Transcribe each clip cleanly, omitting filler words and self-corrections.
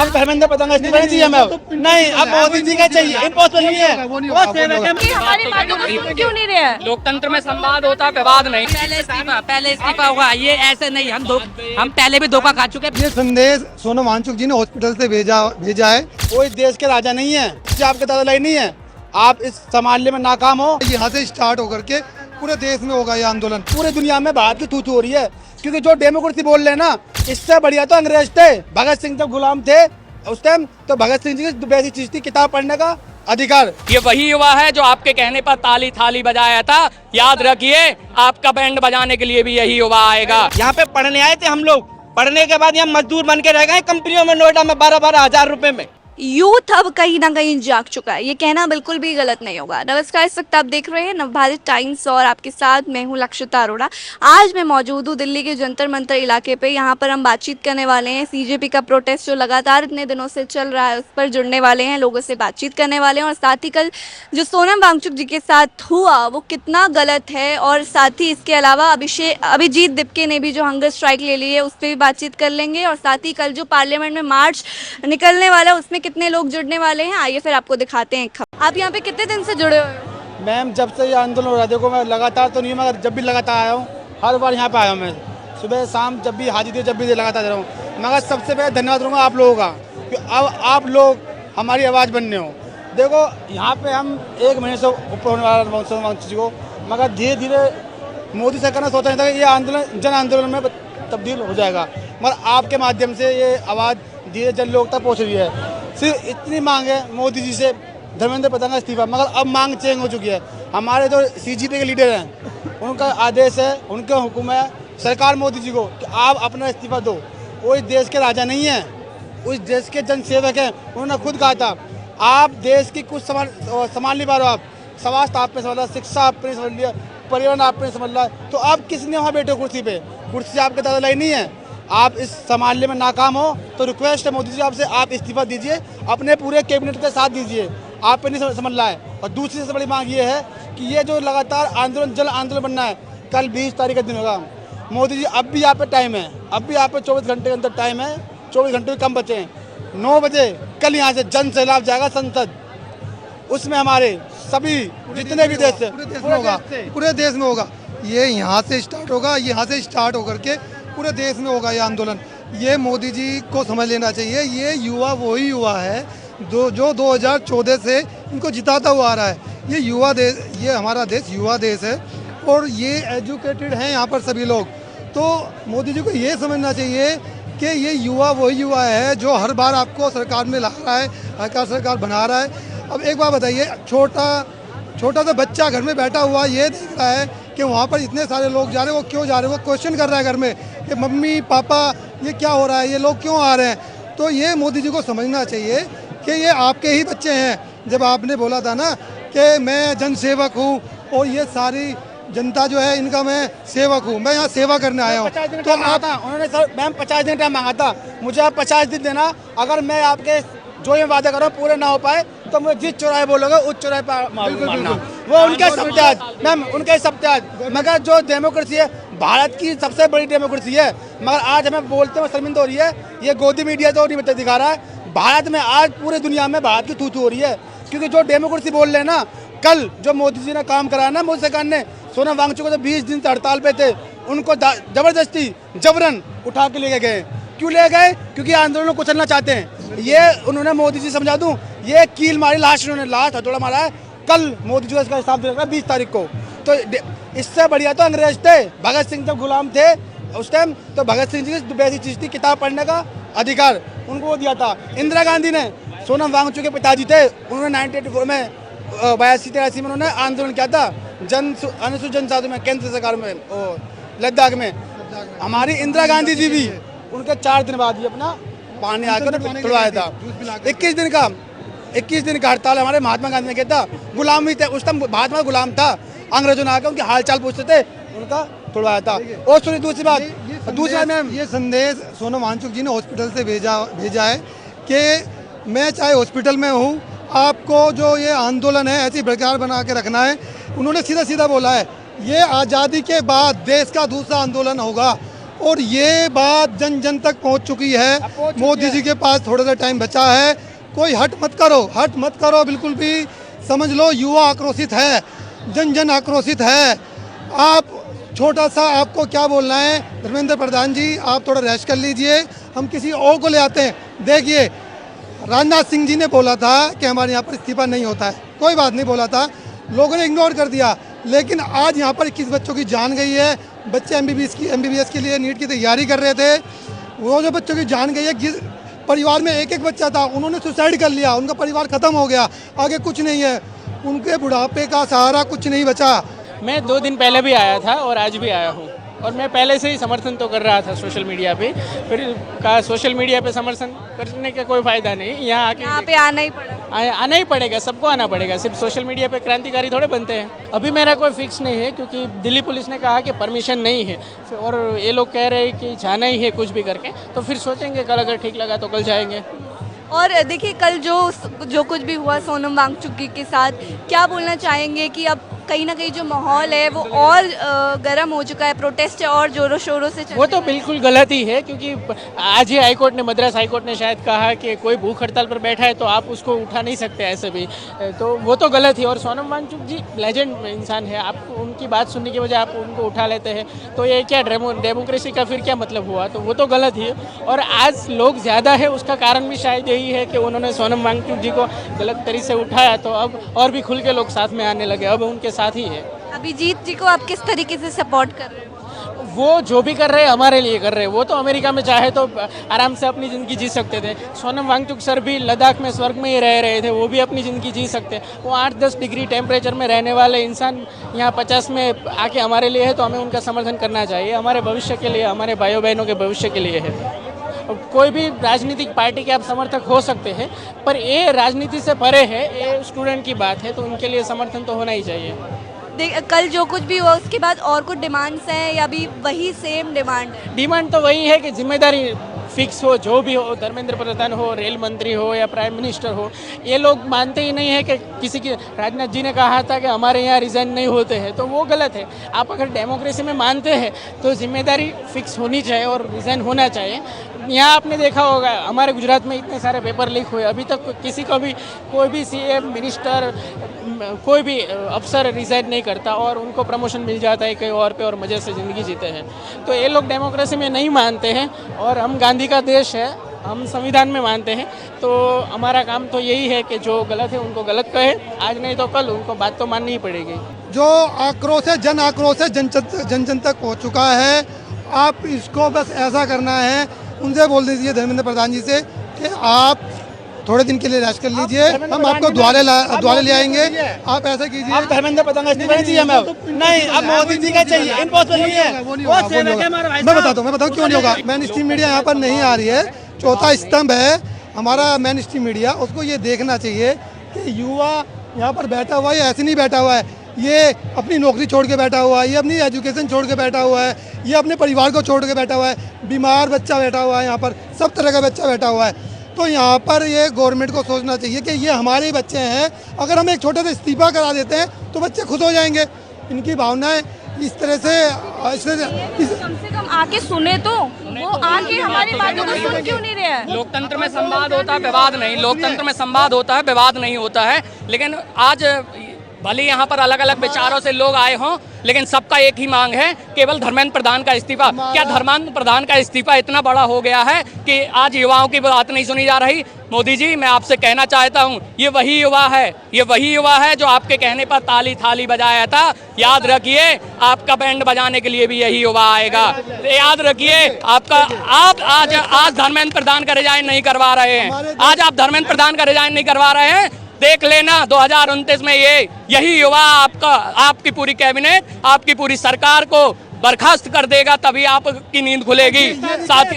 अब धर्मेंद्र प्रधान का इस्तीफा नहीं चाहिए हमें, नहीं अब मोदी जी का चाहिए, इम्पॉसिबल नहीं है वो सेवक है। हमारी मांगों क्यों नहीं रहे हैं? लोकतंत्र में संवाद होता है, विवाद नहीं। पहले इस्तीफा हुआ, ये ऐसे नहीं। हम पहले भी धोखा खा चुके हैं। ये संदेश सोनम वांगचुक जी ने हॉस्पिटल से भेजा है। कोई देश के राजा नहीं है, आपके दादा लाई नहीं है, आप इस संभालने में नाकाम हो। यहाँ से स्टार्ट होकर के पूरे देश में होगा ये आंदोलन। पूरे दुनिया में भारत की थू हो रही है, क्योंकि जो डेमोक्रेसी बोल रहे हैं ना, इससे बढ़िया तो अंग्रेज थे। भगत सिंह जब गुलाम थे उस टाइम, तो भगत सिंह जी की बेसिक चीज थी किताब पढ़ने का अधिकार। ये वही युवा है जो आपके कहने पर ताली थाली बजाया था। याद रखिए, आपका बैंड बजाने के लिए भी यही युवा आएगा। यहाँ पे पढ़ने आए थे हम लोग, पढ़ने के बाद यहाँ मजदूर बन के रह गए कंपनियों में, नोएडा में 12-12 हजार रुपए में। यूथ अब कहीं ना कहीं जाग चुका है, ये कहना बिल्कुल भी गलत नहीं होगा। नमस्कार, इस वक्त आप देख रहे हैं नवभारत टाइम्स और आपके साथ मैं हूं लक्षिता अरोड़ा। आज मैं मौजूद हूं दिल्ली के जंतर मंतर इलाके पे। यहाँ पर हम बातचीत करने वाले हैं। सीजेपी का प्रोटेस्ट जो लगातार इतने दिनों से चल रहा है उस पर जुड़ने वाले हैं, लोगों से बातचीत करने वाले हैं, और साथ ही कल जो सोनम वांगचुक जी के साथ हुआ वो कितना गलत है, और साथ ही इसके अलावा अभिजीत दिपके ने भी जो हंगर स्ट्राइक ले ली है उस पर भी बातचीत कर लेंगे, और साथ ही कल जो पार्लियामेंट में मार्च निकलने वाला है उसमें कितने लोग जुड़ने वाले हैं। आइए फिर आपको दिखाते हैं खबर। आप यहाँ पे कितने दिन से जुड़े हुए हो? मैम जब से ये आंदोलन हो रहा है, देखो मैं लगातार तो नहीं, मगर जब भी लगातार आया हूँ, हर बार यहाँ पे आया हूँ मैं, सुबह शाम जब भी हाजिर थे, जब भी लगातार रहा हूँ। मगर सबसे पहले धन्यवाद दूंगा आप लोगों का कि अब आप लोग हमारी आवाज़ बनने हो। देखो यहाँ पे हम 1 महीने से ऊपर होने वाला सोनम वांगचुक जी को, मगर धीरे धीरे मोदी सरकार ने सोचा नहीं था कि ये आंदोलन जन आंदोलन में तब्दील हो जाएगा, मगर आपके माध्यम से ये आवाज़ धीरे जन लोग तक पहुँच रही है। सिर्फ इतनी मांग है मोदी जी से, धर्मेंद्र प्रधान का इस्तीफा, मगर अब मांग चेंज हो चुकी है। हमारे जो सीजीपी के लीडर हैं उनका आदेश है, उनका हुक्म है सरकार मोदी जी को कि आप अपना इस्तीफा दो। वो इस देश के राजा नहीं है, उस देश के जन सेवक हैं। उन्होंने खुद कहा था आप देश की कुछ संभाल नहीं पा रहे हो, आप स्वास्थ्य आपने संभाला, शिक्षा आपने संभाल लिया, पर्यावरण आपने संभाला, तो आप किसने वहाँ बैठे कुर्सी पे? कुर्सी आपके दादा लाई नहीं है। आप इस संभालने में नाकाम हो तो रिक्वेस्ट है मोदी जी आपसे, आप इस्तीफा दीजिए, अपने पूरे कैबिनेट के साथ दीजिए, आप पे नहीं समझ रहा है। और दूसरी सबसे बड़ी मांग ये है कि ये जो लगातार आंदोलन जन आंदोलन बनना है, कल 20 तारीख का दिन होगा। मोदी जी अब भी यहाँ पे टाइम है, अब भी यहाँ पे 24 घंटे के अंदर टाइम है, 24 घंटे भी कम बचे हैं। 9 बजे कल यहाँ से जन सैलाब जाएगा संसद, उसमें हमारे सभी जितने भी देश से पूरे देश में होगा। ये यहाँ से स्टार्ट होगा, यहाँ से स्टार्ट होकर के पूरे देश में होगा ये आंदोलन। ये मोदी जी को समझ लेना चाहिए, ये युवा वही युवा है जो 2014 से इनको जिताता हुआ आ रहा है। ये युवा देश, ये हमारा देश युवा देश है, और ये एजुकेटेड हैं यहाँ पर सभी लोग। तो मोदी जी को ये समझना चाहिए कि ये युवा वही युवा है जो हर बार आपको सरकार में ला रहा है, हर सरकार बना रहा है। अब एक बात बताइए, छोटा सा बच्चा घर में बैठा हुआ ये देख रहा है कि वहाँ पर इतने सारे लोग जा रहे हैं, वो क्यों जा रहे हैं, वो क्वेश्चन कर रहा है घर में कि मम्मी पापा ये क्या हो रहा है, ये लोग क्यों आ रहे हैं। तो ये मोदी जी को समझना चाहिए कि ये आपके ही बच्चे हैं। जब आपने बोला था ना कि मैं जन सेवक हूँ और ये सारी जनता जो है इनका मैं सेवक हूँ, मैं यहाँ सेवा करने आया हूँ, तो उन्होंने सर मैम 50 दिन टाइम मांगा था, मुझे आप 50 दिन देना। अगर मैं आपके जो ये वादा कर रहा हूँ पूरे ना हो पाए तो मैं जिस चौराहे बोलोगे उस चौराहे पर मारना। वो उनके सप्ताह मैम, उनके सप्ताह। मगर जो डेमोक्रेसी है भारत की सबसे बड़ी डेमोक्रेसी है, मगर आज हमें बोलते हुए शर्मिंदा हो रही है। ये गोदी मीडिया तो नहीं दिखा रहा है, भारत में आज पूरे दुनिया में भारत की थू हो रही है, क्योंकि जो डेमोक्रेसी बोल रहे हैं ना, कल जो मोदी जी ने काम कराया ना, मोदी सरकार ने, सोनम वांगचुक को 20 दिन से हड़ताल पे थे, उनको जबरदस्ती जबरन उठा के लेके गए। क्यों ले गए? क्योंकि आंदोलन को कुचलना चाहते हैं। ये उन्होंने मोदी जी समझा दूं, ये कील मारी, लास्ट उन्होंने लास्ट हथौड़ा मारा है। कल मोदी जी का इसका हिसाब दे रखा है 20 तारीख को। तो इससे बढ़िया तो अंग्रेज थे। भगत सिंह जब गुलाम थे उस टाइम, तो भगत सिंह जी की बेसिक चीज थी किताब पढ़ने का अधिकार, उनको वो दिया था। इंदिरा गांधी ने, सोनम वांगचुक के पिताजी थे, उन्होंने 1984 में 82-83 में उन्होंने आंदोलन किया था अनुसूचित जनजाति में, केंद्र सरकार में, लद्दाख में। हमारी इंदिरा गांधी जी भी उनके 4 दिन बाद ही अपना पानी आकर खुलवाया था। 21 दिन का हड़ताल हमारे महात्मा गांधी ने किया था। गुलामी थे उस टाइम, महात्मा गुलाम था, अंग्रेजों ने आकर उनकी हालचाल पूछते थे, उनका खुलवाया था। और सुनिए दूसरी बात मैम, ये संदेश सोनम वांगचुक जी ने हॉस्पिटल से भेजा है कि मैं चाहे हॉस्पिटल में हूँ, आपको जो ये आंदोलन है ऐसी बरकरार बना के रखना है। उन्होंने सीधा बोला है ये आज़ादी के बाद देश का दूसरा आंदोलन होगा, और ये बात जन जन तक पहुंच चुकी है। मोदी जी के पास थोड़ा सा टाइम बचा है, कोई हट मत करो बिल्कुल भी। समझ लो युवा आक्रोशित है, जन जन आक्रोशित है। आप छोटा सा आपको क्या बोलना है धर्मेंद्र प्रधान जी, आप थोड़ा रेस्ट कर लीजिए, हम किसी और को ले आते हैं। देखिए राजनाथ सिंह जी ने बोला था कि हमारे यहाँ पर इस्तीफा नहीं होता है, कोई बात नहीं बोला था, लोगों ने इग्नोर कर दिया। लेकिन आज यहाँ पर 21 बच्चों की जान गई है। बच्चे एमबीबीएस के लिए नीट की तैयारी कर रहे थे, वो जो बच्चों की जान गई है, परिवार में एक बच्चा था, उन्होंने सुसाइड कर लिया, उनका परिवार ख़त्म हो गया, आगे कुछ नहीं है, उनके बुढ़ापे का सहारा कुछ नहीं बचा। मैं 2 दिन पहले भी आया था और आज भी आया हूँ, और मैं पहले से ही समर्थन तो कर रहा था सोशल मीडिया पे। फिर कहा सोशल मीडिया पे समर्थन करने का कोई फ़ायदा नहीं, यहाँ पे आना ही पड़ा। आना ही पड़ेगा, सबको आना पड़ेगा। सिर्फ सोशल मीडिया पे क्रांतिकारी थोड़े बनते हैं। अभी मेरा कोई फिक्स नहीं है, क्योंकि दिल्ली पुलिस ने कहा कि परमिशन नहीं है, और ये लोग कह रहे हैं कि जाना ही है कुछ भी करके। तो फिर सोचेंगे, कल अगर ठीक लगा तो कल जाएंगे। और देखिए कल जो कुछ भी हुआ सोनम वांगचुक के साथ, क्या बोलना चाहेंगे कि अब कहीं ना कहीं जो माहौल है वो और गर्म हो चुका है, प्रोटेस्ट और जोरों शोरों से चल वो तो रही है। बिल्कुल गलत ही है, क्योंकि आज ही हाईकोर्ट ने, मद्रास हाईकोर्ट ने शायद कहा कि कोई भूख हड़ताल पर बैठा है तो आप उसको उठा नहीं सकते ऐसे भी, तो वो तो गलत ही। और सोनम वांगचुक जी लेजेंड इंसान है, आप उनकी बात सुनने की बजाय आप उनको उठा लेते हैं, तो ये क्या डेमोक्रेसी का फिर क्या मतलब हुआ? तो वो तो गलत ही है। और आज लोग ज़्यादा है, उसका कारण भी शायद यही है कि उन्होंने सोनम वांगचुक जी को गलत तरीके से उठाया, तो अब और भी खुल के लोग साथ में आने लगे, अब उनके साथ ही है। अभिजीत जी को आप किस तरीके से सपोर्ट कर रहे हो? वो जो भी कर रहे हैं हमारे लिए कर रहे हैं। वो तो अमेरिका में चाहे तो आराम से अपनी ज़िंदगी जी सकते थे। सोनम वांगचुक सर भी लद्दाख में स्वर्ग में ही रह रहे थे, वो भी अपनी ज़िंदगी जी सकते हैं। वो 8-10 डिग्री टेम्परेचर में रहने वाले इंसान यहाँ 50 में आके हमारे लिए है, तो हमें उनका समर्थन करना चाहिए। हमारे भविष्य के लिए, हमारे भाइयों बहनों के भविष्य के लिए है। कोई भी राजनीतिक पार्टी के आप समर्थक हो सकते हैं, पर ये राजनीति से परे है, ये स्टूडेंट की बात है, तो उनके लिए समर्थन तो होना ही चाहिए। कल जो कुछ भी हुआ उसके बाद और कुछ डिमांड्स हैं या भी वही सेम डिमांड है? डिमांड तो वही है कि जिम्मेदारी फिक्स हो, जो भी हो, धर्मेंद्र प्रधान हो, रेल मंत्री हो या प्राइम मिनिस्टर हो, ये लोग मानते ही नहीं है कि किसी की। राजनाथ जी ने कहा था कि हमारे यहाँ रिजाइन नहीं होते हैं, तो वो गलत है। आप अगर डेमोक्रेसी में मानते हैं तो जिम्मेदारी फिक्स होनी चाहिए और रिजाइन होना चाहिए। यहाँ आपने देखा होगा हमारे गुजरात में इतने सारे पेपर लीक हुए, अभी तक किसी को भी कोई भी सीएम, मिनिस्टर, कोई भी अफसर रिजाइन नहीं करता और उनको प्रमोशन मिल जाता है कहीं और पे और मज़े से ज़िंदगी जीते हैं। तो ये लोग डेमोक्रेसी में नहीं मानते हैं, और हम गांधी का देश है, हम संविधान में मानते हैं। तो हमारा काम तो यही है कि जो गलत है उनको गलत कहे, आज नहीं तो कल उनको बात तो माननी ही पड़ेगी। जो आक्रोश है, जन आक्रोश है, जन जन तक पहुँच चुका है। आप इसको बस ऐसा करना है, उनसे बोल दीजिए धर्मेंद्र प्रधान जी से कि आप थोड़े दिन के लिए रेस्ट कर लीजिए, हम आपको द्वारे ले आएंगे। आप ऐसा कीजिए। अब धर्मेंद्र प्रधान का इस्तीफा नहीं चाहिए हमें, नहीं, अब मोदी जी का चाहिए। इम्पॉसिबल नहीं है, वो नहीं होगा। मैं बताता हूँ क्यों नहीं होगा। मेन स्ट्रीम मीडिया यहाँ पर नहीं आ रही है, चौथा स्तंभ है हमारा मेन स्ट्रीम मीडिया, उसको ये देखना चाहिए कि युवा यहाँ पर बैठा हुआ है, ऐसे नहीं बैठा हुआ है, ये अपनी नौकरी छोड़ के बैठा हुआ है, ये अपनी एजुकेशन छोड़ के बैठा हुआ है, ये अपने परिवार को छोड़ के बैठा हुआ है, बीमार बच्चा बैठा हुआ है, यहाँ पर सब तरह का बच्चा बैठा हुआ है। तो यहाँ पर ये गवर्नमेंट को सोचना चाहिए कि ये हमारे ही बच्चे हैं, अगर हम एक छोटे से इस्तीफा करा देते हैं तो बच्चे खुश हो जाएंगे। इनकी भावनाएं इस तरह से कम से कम आके सुने तो, वो आके हमारी बातों को सुन क्यों नहीं रहे हैं? लोकतंत्र में संवाद होता है, विवाद नहीं। लोकतंत्र में संवाद होता है, विवाद नहीं होता है। लेकिन आज भले यहाँ पर अलग अलग विचारों से लोग आए हों, लेकिन सबका एक ही मांग है, केवल धर्मेंद्र प्रधान का इस्तीफा। क्या धर्मेंद्र प्रधान का इस्तीफा इतना बड़ा हो गया है कि आज युवाओं की बात नहीं सुनी जा रही? मोदी जी, मैं आपसे कहना चाहता हूँ, ये वही युवा है जो आपके कहने पर ताली थाली बजाया था। याद रखिए, आपका बैंड बजाने के लिए भी यही युवा आएगा। याद रखिए, आप आज धर्मेंद्र प्रधान का रिजाइन नहीं करवा रहे हैं, आज आप धर्मेंद्र प्रधान का रिजाइन नहीं करवा रहे हैं। देख लेना 2029 में यही युवा आपकी पूरी कैबिनेट, आपकी पूरी सरकार को बर्खास्त कर देगा, तभी आपकी नींद खुलेगी। साथ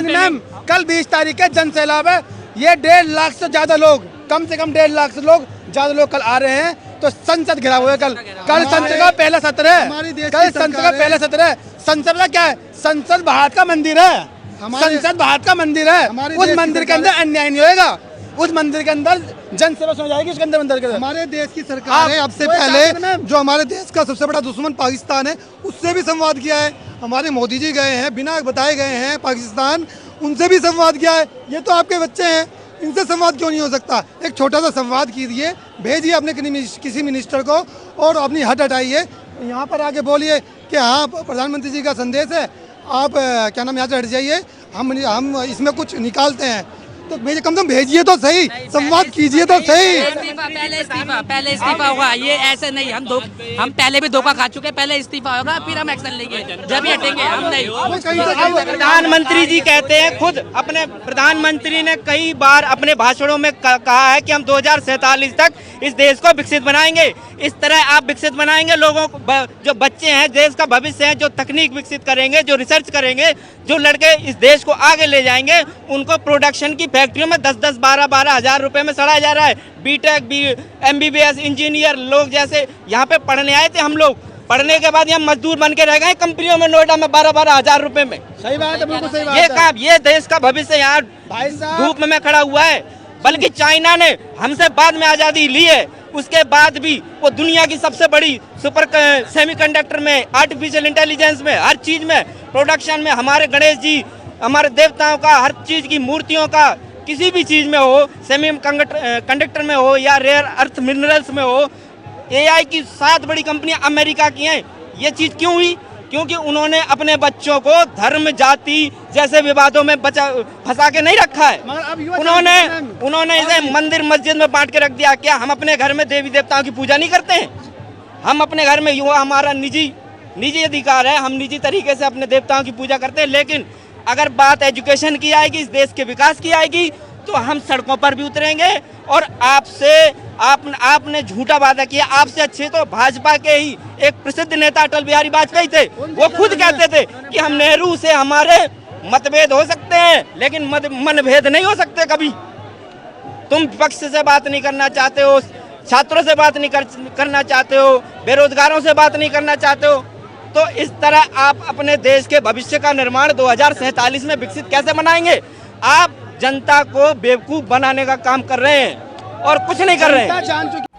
मैम कल 20 तारीख है, जन सैलाब है, ये 1.5 लाख से ज्यादा लोग, कम से कम 1.5 लाख से ज्यादा लोग कल आ रहे हैं। तो संसद घिरा हुआ है कल संसद का पहला सत्र है, संसद का क्या है? संसद भारत का मंदिर है, संसद भारत का मंदिर है। उस मंदिर के अंदर अन्याय नहीं होएगा, उस मंदिर के अंदर जन सेवा सुनी जाएगी। उसके अंदर मंदिर के हमारे देश की सरकार है, अब से पहले जो हमारे देश का सबसे बड़ा दुश्मन पाकिस्तान है, उससे भी संवाद किया है। हमारे मोदी जी गए हैं, बिना बताए गए हैं पाकिस्तान, उनसे भी संवाद किया है। ये तो आपके बच्चे हैं, इनसे संवाद क्यों नहीं हो सकता? एक छोटा सा संवाद कीजिए, भेजिए अपने किसी मिनिस्टर को और अपनी हट हटाइए, यहाँ पर आके बोलिए कि हाँ प्रधानमंत्री जी का संदेश है, आप क्या नाम यहाँ से हट जाइए, हम इसमें कुछ निकालते हैं। तो कम से कम भेजिए तो सही, संवाद कीजिए तो सही। पहले इस्तीफा होगा, ये ऐसे नहीं। हम पहले भी धोखा खा चुके हैं, पहले इस्तीफा होगा फिर हम एक्शन लेंगे, जब ही हटेंगे हम नहीं। प्रधानमंत्री जी कहते हैं, खुद अपने प्रधानमंत्री ने कई बार अपने भाषणों में कहा है कि हम 2047 तक इस देश को विकसित बनाएंगे। इस तरह आप विकसित बनाएंगे लोगों को, जो बच्चे हैं देश का भविष्य है, जो तकनीक विकसित करेंगे, जो रिसर्च करेंगे, जो लड़के इस देश को आगे ले जाएंगे, उनको प्रोडक्शन की फैक्ट्रियों में 10-10, 12-12 हज़ार रुपए में सड़ाया जा रहा है। बीटेक, MBBS इंजीनियर लोग जैसे यहाँ पे पढ़ने आए थे हम लोग, पढ़ने के बाद यहाँ मजदूर बन के रह गए कंपनियों में, नोएडा में 12-12 हज़ार रुपए में। सही बात है, बिल्कुल सही बात है। ये देश का भविष्य यहाँ भाई साहब धूप में खड़ा हुआ है। बल्कि चाइना ने हमसे बाद में आज़ादी ली है, उसके बाद भी वो दुनिया की सबसे बड़ी सुपर सेमीकंडक्टर में, आर्टिफिशियल इंटेलिजेंस में, हर चीज में, प्रोडक्शन में, हमारे गणेश जी, हमारे देवताओं का, हर चीज की मूर्तियों का, किसी भी चीज में हो, सेमी कंडक्टर में हो या रेयर अर्थ मिनरल्स में हो, AI की 7 बड़ी कंपनियां अमेरिका की हैं। ये चीज क्यों हुई? क्योंकि उन्होंने अपने बच्चों को धर्म जाति जैसे विवादों में फंसा के नहीं रखा है। उन्होंने इसे मंदिर मस्जिद में बांट के रख दिया। क्या हम अपने घर में देवी देवताओं की पूजा नहीं करते हैं? हम अपने घर में युवा, हमारा निजी अधिकार है, हम निजी तरीके से अपने देवताओं की पूजा करते हैं। लेकिन अगर बात एजुकेशन की आएगी, इस देश के विकास की आएगी, तो हम सड़कों पर भी उतरेंगे। और आपने झूठा वादा किया। आपसे अच्छे तो भाजपा के ही एक प्रसिद्ध नेता अटल बिहारी वाजपेयी थे। वो खुद कहते थे कि हम नेहरू से हमारे मतभेद हो सकते हैं, लेकिन मनभेद नहीं हो सकते कभी। तुम विपक्ष से बात नहीं करना चाहते हो, छात्रों से बात नहीं करना चाहते हो, बेरोजगारों से बात नहीं करना चाहते हो, तो इस तरह आप अपने देश के भविष्य का निर्माण 2047 में विकसित कैसे बनाएंगे? आप जनता को बेवकूफ बनाने का काम कर रहे हैं और कुछ नहीं कर रहे हैं।